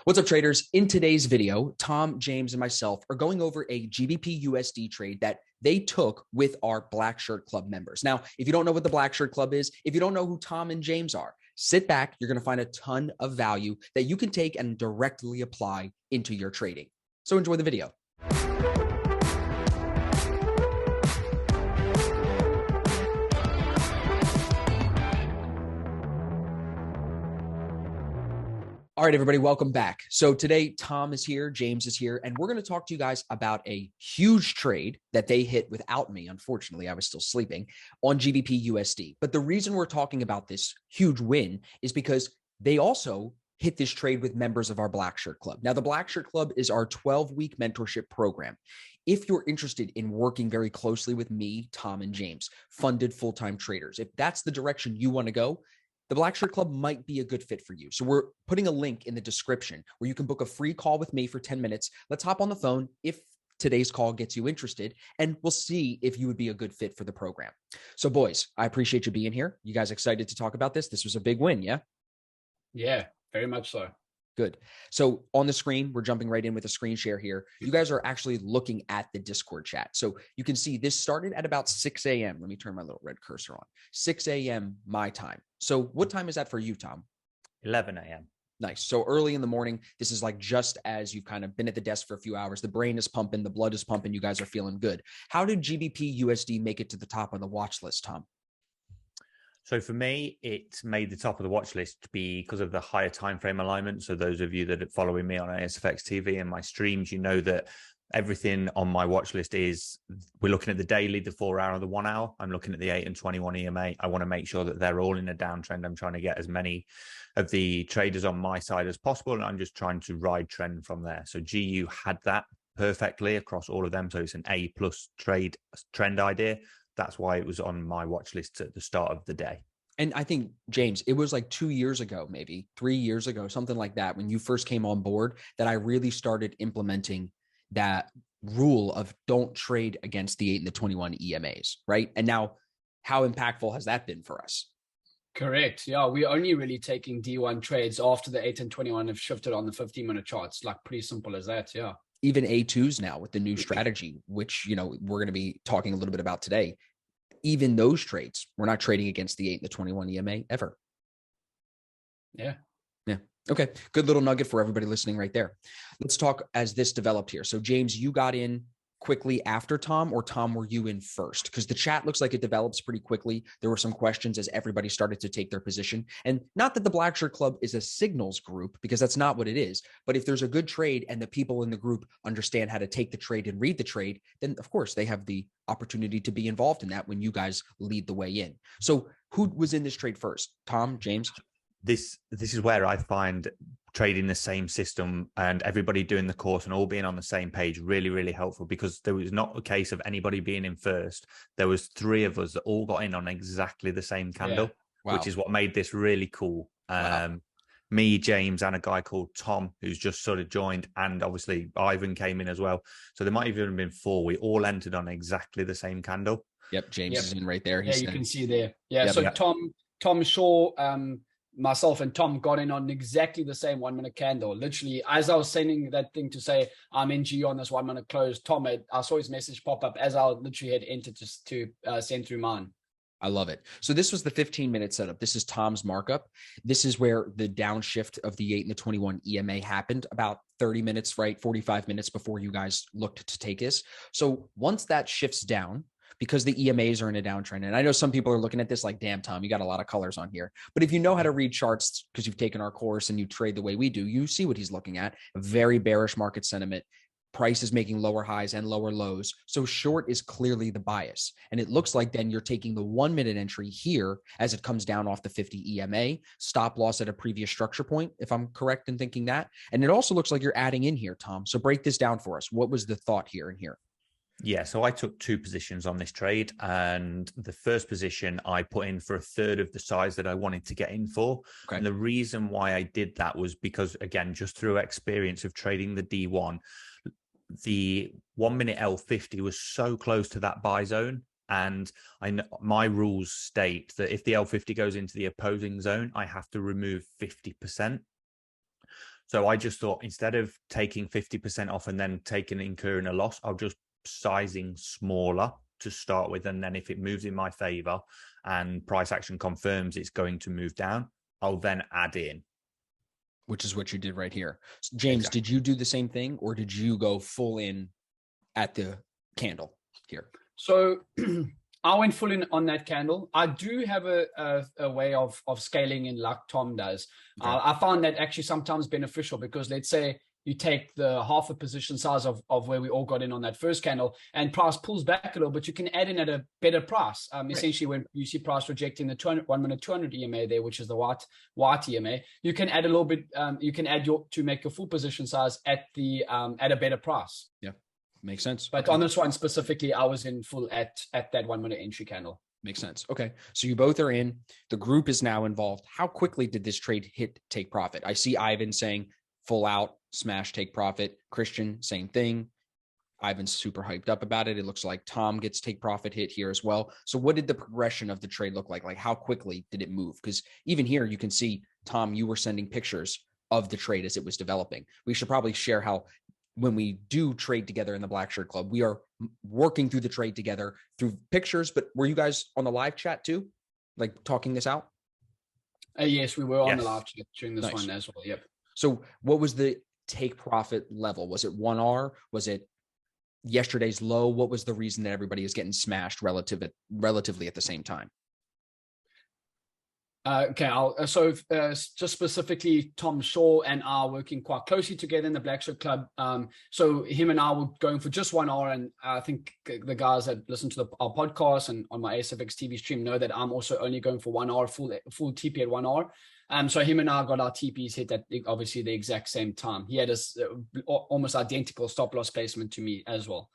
What's up, traders? In today's video, Tom, James, and myself are going over a GBP USD trade that they took with our Black Shirt Club members. Now, if you don't know what the Black Shirt Club is, if you don't know who Tom and James are, sit back. You're going to find a ton of value that you can take and directly apply into your trading. So enjoy the video. All right, everybody, welcome back. So today, Tom is here, James is here, and we're going to talk to you guys about a huge trade that they hit without me. Unfortunately, I was still sleeping on GBP USD. But the reason we're talking about this huge win is because they also hit this trade with members of our Black Shirt Club. Now, the Black Shirt Club is our 12-week mentorship program. If you're interested in working very closely with me, Tom, and James, funded full-time traders, if that's the direction you want to go, the Black Shirt Club might be a good fit for you. So we're putting a link in the description where you can book a free call with me for 10 minutes. Let's hop on the phone if today's call gets you interested, and we'll see if you would be a good fit for the program. So boys, I appreciate you being here. You guys excited to talk about this? This was a big win, yeah? Yeah, very much so. Good. So on the screen, we're jumping right in with a screen share here. You guys are actually looking at the Discord chat. So you can see this started at about 6 a.m. Let me turn my little red cursor on. 6 a.m. my time. So what time is that for you, Tom? 11 a.m. Nice. So early in the morning, this is like just as you've kind of been at the desk for a few hours, the brain is pumping, the blood is pumping, you guys are feeling good. How did GBP USD make it to the top of the watch list, Tom? So for me, it made the top of the watch list because of the higher time frame alignment. So those of you that are following me on ASFX TV and my streams, you know that everything on my watch list is, we're looking at the daily, the 4 hour, the 1 hour. I'm looking at the 8 and 21 EMA. I want to make sure that they're all in a downtrend. I'm trying to get as many of the traders on my side as possible. And I'm just trying to ride trend from there. So GU had that perfectly across all of them. So it's an A+ trade trend idea. That's why it was on my watch list at the start of the day. And I think, James, it was like 2 years ago, maybe 3 years ago, something like that, when you first came on board, that I really started implementing that rule of don't trade against the 8 and the 21 EMAs, right? And now, how impactful has that been for us? Correct. Yeah, we're only really taking D1 trades after the 8 and 21 have shifted on the 15-minute charts. Like pretty simple as that, yeah. Even A2s now with the new strategy, which, you know, we're going to be talking a little bit about today. Even those trades, we're not trading against the 8 and the 21 EMA ever. Yeah. Yeah. Okay. Good little nugget for everybody listening right there. Let's talk as this developed here. So James, you got in quickly after Tom, or Tom, were you in first? Because the chat looks like it develops pretty quickly. There were some questions as everybody started to take their position. And not that the Black Shirt Club is a signals group, because that's not what it is. But if there's a good trade and the people in the group understand how to take the trade and read the trade, then of course they have the opportunity to be involved in that when you guys lead the way in. So who was in this trade first? Tom, James? This is where I find trading the same system and everybody doing the course and all being on the same page really, really helpful, because there was not a case of anybody being in first. There was 3 of us that all got in on exactly the same candle, which is what made this really cool. Me, James, and a guy called Tom, who's just sort of joined, and obviously Ivan came in as well. So there might have even been 4. We all entered on exactly the same candle. Yep, James is in right there. Yeah, you can see there. Yeah, so Tom Shaw, myself and Tom got in on exactly the same 1 minute candle. Literally, as I was sending that thing to say, I'm in GU on this 1 minute close, I saw his message pop up as I literally had entered just to send through mine. I love it. So this was the 15-minute setup. This is Tom's markup. This is where the downshift of the 8 and the 21 EMA happened about 30 minutes, right? 45 minutes before you guys looked to take this. So once that shifts down, because the EMAs are in a downtrend. And I know some people are looking at this like, damn, Tom, you got a lot of colors on here. But if you know how to read charts, because you've taken our course and you trade the way we do, you see what he's looking at. A very bearish market sentiment. Price is making lower highs and lower lows. So short is clearly the bias. And it looks like then you're taking the 1 minute entry here as it comes down off the 50 EMA, stop loss at a previous structure point, if I'm correct in thinking that. And it also looks like you're adding in here, Tom. So break this down for us. What was the thought here and here? Yeah, so I took 2 positions on this trade, and the first position I put in for a third of the size that I wanted to get in for. Okay. And the reason why I did that was because, again, just through experience of trading the D1, the 1 minute L50 was so close to that buy zone. And my rules state that if the L50 goes into the opposing zone, I have to remove 50%. So I just thought instead of taking 50% off and then incurring a loss, I'll just sizing smaller to start with. And then if it moves in my favor and price action confirms it's going to move down, I'll then add in. Which is what you did right here. James, exactly. Did you do the same thing, or did you go full in at the candle here? So I went full in on that candle. I do have a way of scaling in like Tom does. Okay. I found that actually sometimes beneficial, because let's say you take the half a position size of where we all got in on that first candle, and price pulls back a little, but you can add in at a better price. Right. Essentially, when you see price rejecting the 1 minute 200 EMA there, which is the white EMA, you can add a little bit. You can add to make your full position size at a better price. Yeah, makes sense. But okay. On this one specifically, I was in full at that 1 minute entry candle. Makes sense. Okay, so you both are in. The group is now involved. How quickly did this trade hit take profit? I see Ivan saying full out, smash, take profit. Christian, same thing. Ivan's super hyped up about it. It looks like Tom gets take profit hit here as well. So what did the progression of the trade look like? Like how quickly did it move? Because even here you can see, Tom, you were sending pictures of the trade as it was developing. We should probably share how when we do trade together in the Black Shirt Club, we are working through the trade together through pictures. But were you guys on the live chat too? Like talking this out? Yes, we were on the live chat during this one as well. Yep. So what was the take profit level? Was it 1R? Was it yesterday's low? What was the reason that everybody is getting smashed relatively at the same time? Okay, just specifically, Tom Shaw and I are working quite closely together in the Black Shirt Club. So him and I were going for just 1R, and I think the guys that listen to our podcast and on my ASFX TV stream know that I'm also only going for 1R, full TP at 1R. So him and I got our TPs hit at obviously the exact same time. He had a almost identical stop loss placement to me as well.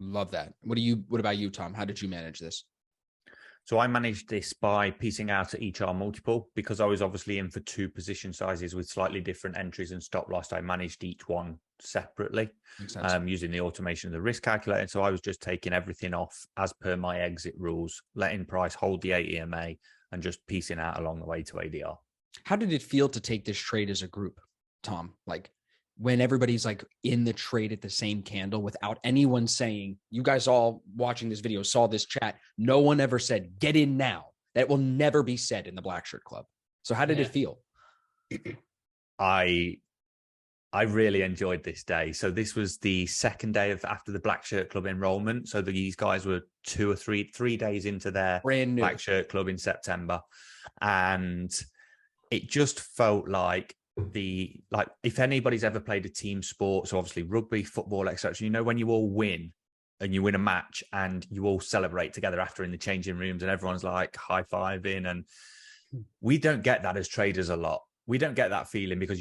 Love that. What about you, Tom? How did you manage this? So I managed this by piecing out at each R multiple, because I was obviously in for two position sizes with slightly different entries and stop loss. I managed each one separately using the automation of the risk calculator. So I was just taking everything off as per my exit rules, letting price hold the 8 EMA and just piecing out along the way to ADR. How did it feel to take this trade as a group, Tom? Like when everybody's like in the trade at the same candle without anyone saying, you guys all watching this video saw this chat. No one ever said, get in now. That will never be said in the Black Shirt Club. So how did it feel? I really enjoyed this day. So this was the second day after the Black Shirt Club enrollment. So these guys were 2 or 3 days into their brand new Black Shirt Club in September. And it just felt like if anybody's ever played a team sport, so obviously rugby, football, etc., you know, when you all win and you win a match and you all celebrate together after in the changing rooms and everyone's like high-fiving, and we don't get that as traders a lot. We don't get that feeling because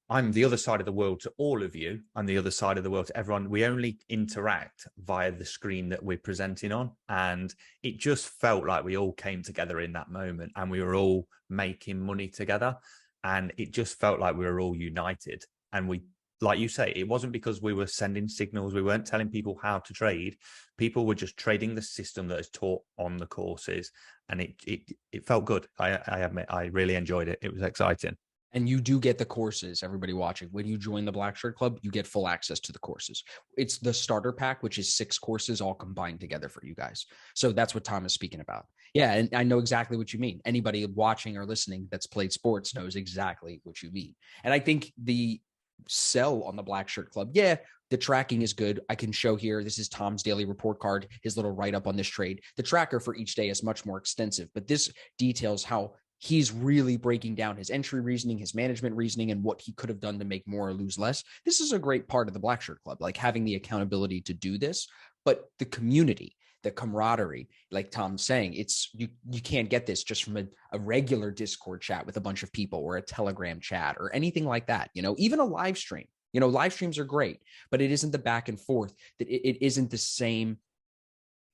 I'm the other side of the world to all of you. I'm the other side of the world to everyone. We only interact via the screen that we're presenting on. And it just felt like we all came together in that moment and we were all making money together. And it just felt like we were all united. And we, like you say, it wasn't because we were sending signals. We weren't telling people how to trade. People were just trading the system that is taught on the courses. And it felt good. I admit, I really enjoyed it. It was exciting. And you do get the courses, everybody watching. When you join the Black Shirt Club, you get full access to the courses. It's the starter pack, which is 6 courses all combined together for you guys. So that's what Tom is speaking about. Yeah, and I know exactly what you mean. Anybody watching or listening that's played sports knows exactly what you mean. And I think the sell on the Black Shirt Club, the tracking is good. I can show here, this is Tom's daily report card, his little write-up on this trade. The tracker for each day is much more extensive, but this details how he's really breaking down his entry reasoning, his management reasoning, and what he could have done to make more or lose less. This is a great part of the Black Shirt Club, like having the accountability to do this, but the community, the camaraderie, like Tom's saying, it's you can't get this just from a regular Discord chat with a bunch of people or a Telegram chat or anything like that. You know, even a live stream, live streams are great, but it isn't the back and forth, that it isn't the same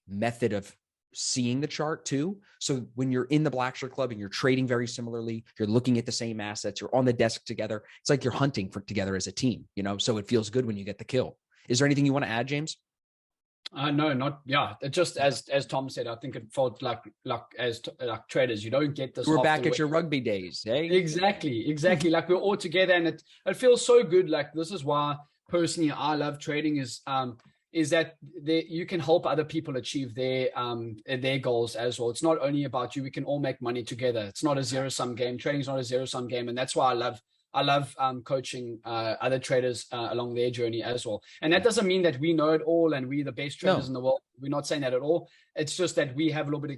method of seeing the chart too. So when you're in the Black Shirt Club and you're trading very similarly, you're looking at the same assets, you're on the desk together. It's like you're hunting together as a team, so it feels good when you get the kill. Is there anything you want to add, James? No, not yeah. It just as Tom said, I think it felt like traders, you don't get this. We're back at your rugby days, hey? Exactly. Like we're all together, and it feels so good. Like this is why personally I love trading is that you can help other people achieve their goals as well. It's not only about you. We can all make money together. It's not a zero-sum game. Trading is not a zero-sum game, and that's why I love coaching other traders along their journey as well. And that doesn't mean that we know it all and we're the best traders in the world. We're not saying that at all. It's just that we have a little bit of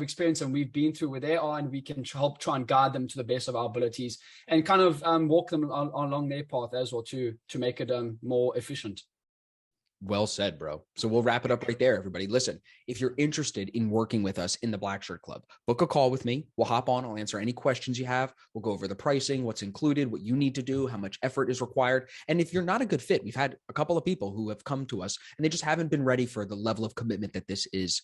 experience and we've been through where they are, and we can help try and guide them to the best of our abilities and kind of walk them along their path as well to make it more efficient. Well said, bro. So we'll wrap it up right there, everybody. Listen, if you're interested in working with us in the Black Shirt Club, book a call with me. We'll hop on. I'll answer any questions you have. We'll go over the pricing, what's included, what you need to do, how much effort is required. And if you're not a good fit, we've had a couple of people who have come to us and they just haven't been ready for the level of commitment that this is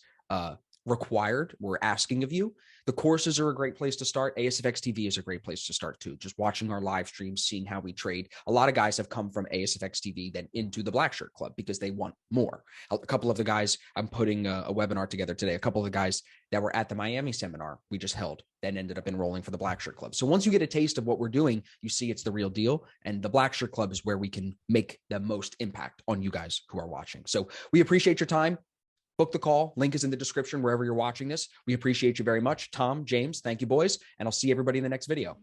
required. We're asking of you. The courses are a great place to start. ASFX TV is a great place to start too. Just watching our live streams, seeing how we trade. A lot of guys have come from ASFX TV then into the Black Shirt Club because they want more. A couple of the guys, I'm putting a webinar together today. A couple of the guys that were at the Miami seminar we just held then ended up enrolling for the Black Shirt Club. So once you get a taste of what we're doing, you see it's the real deal. And the Black Shirt Club is where we can make the most impact on you guys who are watching. So we appreciate your time. Book the call. Link is in the description wherever you're watching this. We appreciate you very much. Tom, James, thank you, boys. And I'll see everybody in the next video.